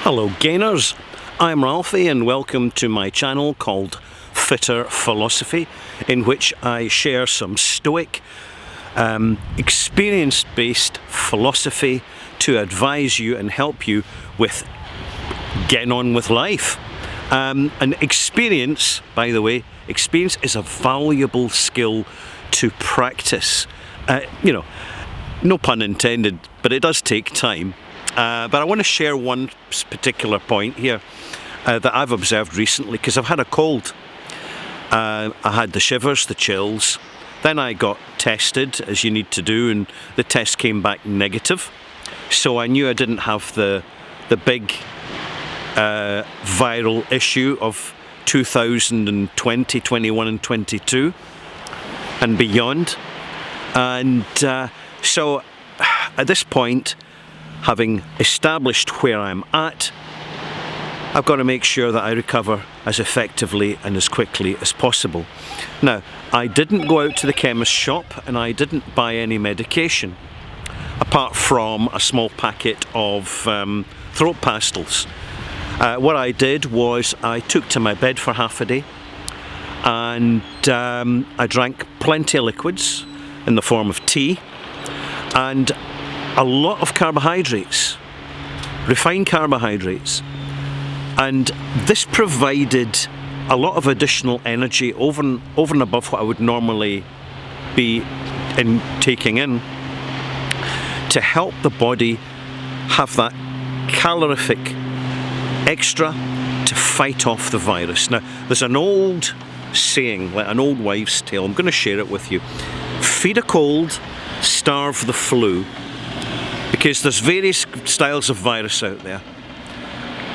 Hello gainers, I'm Ralphie and welcome to my channel called Fitter Philosophy, in which I share some stoic, experience-based philosophy to advise you and help you with getting on with life. And experience, by the way, experience is a valuable skill to practice. No pun intended, but it does take time. But I want to share one particular point here that I've observed recently, because I've had a cold. I had the shivers, the chills, then I got tested, as you need to do, and the test came back negative. So I knew I didn't have the big viral issue of 2020, 21 and 22 and beyond. And so at this point, having established where I'm at, I've got to make sure that I recover as effectively and as quickly as possible. Now, I didn't go out to the chemist shop and I didn't buy any medication, apart from a small packet of throat pastils. What I did was I took to my bed for half a day and I drank plenty of liquids in the form of tea and a lot of carbohydrates, refined carbohydrates, and this provided a lot of additional energy over and above what I would normally be taking in, to help the body have that calorific extra to fight off the virus. Now, there's an old saying, like an old wives' tale, I'm going to share it with you. Feed a cold, starve the flu. Because there's various styles of virus out there.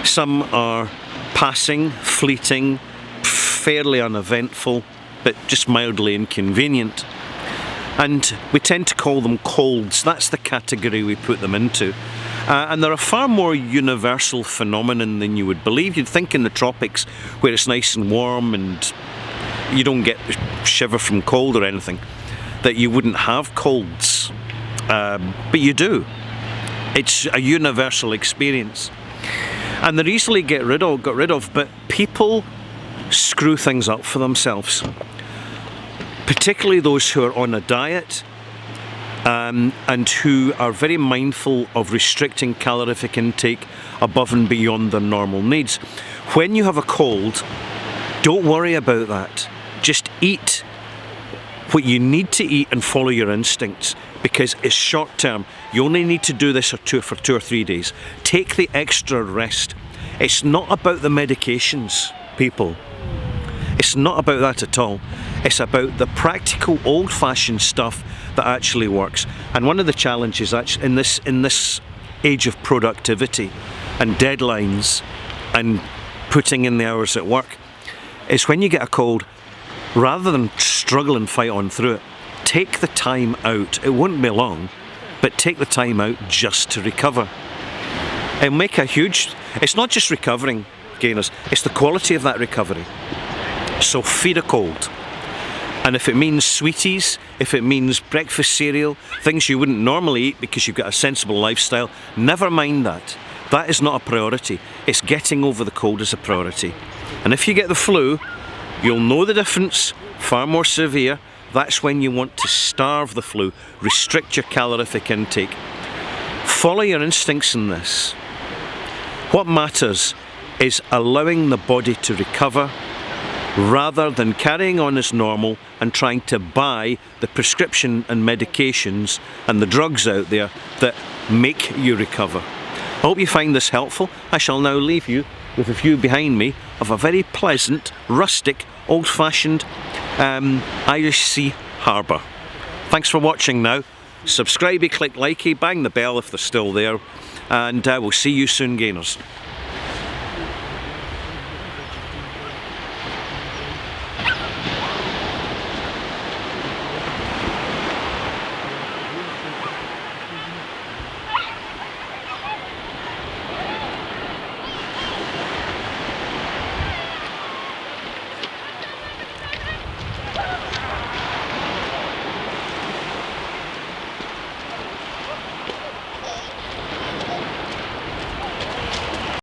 Some are passing, fleeting, fairly uneventful, but just mildly inconvenient. And we tend to call them colds. That's the category we put them into. And they're a far more universal phenomenon than you would believe. You'd think in the tropics, where it's nice and warm and you don't get shiver from cold or anything, that you wouldn't have colds. But you do. It's a universal experience, and they're easily got rid of, but people screw things up for themselves, particularly those who are on a diet and who are very mindful of restricting calorific intake above and beyond their normal needs. When you have a cold, don't worry about that. Just eat what you need to eat and follow your instincts, because it's short term. You only need to do this for 2 or 3 days. Take the extra rest. It's not about the medications, people. It's not about that at all. It's about the practical, old-fashioned stuff that actually works. And one of the challenges actually in this age of productivity and deadlines and putting in the hours at work is when you get a cold, rather than struggle and fight on through it, take the time out. It won't be long, but take the time out just to recover. And make a huge... It's not just recovering, gainers, it's the quality of that recovery. So feed a cold. And if it means sweeties, if it means breakfast cereal, things you wouldn't normally eat because you've got a sensible lifestyle, never mind that. That is not a priority. It's getting over the cold is a priority. And if you get the flu, you'll know the difference, far more severe. That's when you want to starve the flu, restrict your calorific intake. Follow your instincts in this. What matters is allowing the body to recover rather than carrying on as normal and trying to buy the prescription and medications and the drugs out there that make you recover. I hope you find this helpful. I shall now leave you with a view behind me of a very pleasant, rustic, old-fashioned Irish Sea harbour. Thanks for watching now. Subscribe, click likey, bang the bell if they're still there, and we'll see you soon, gainers.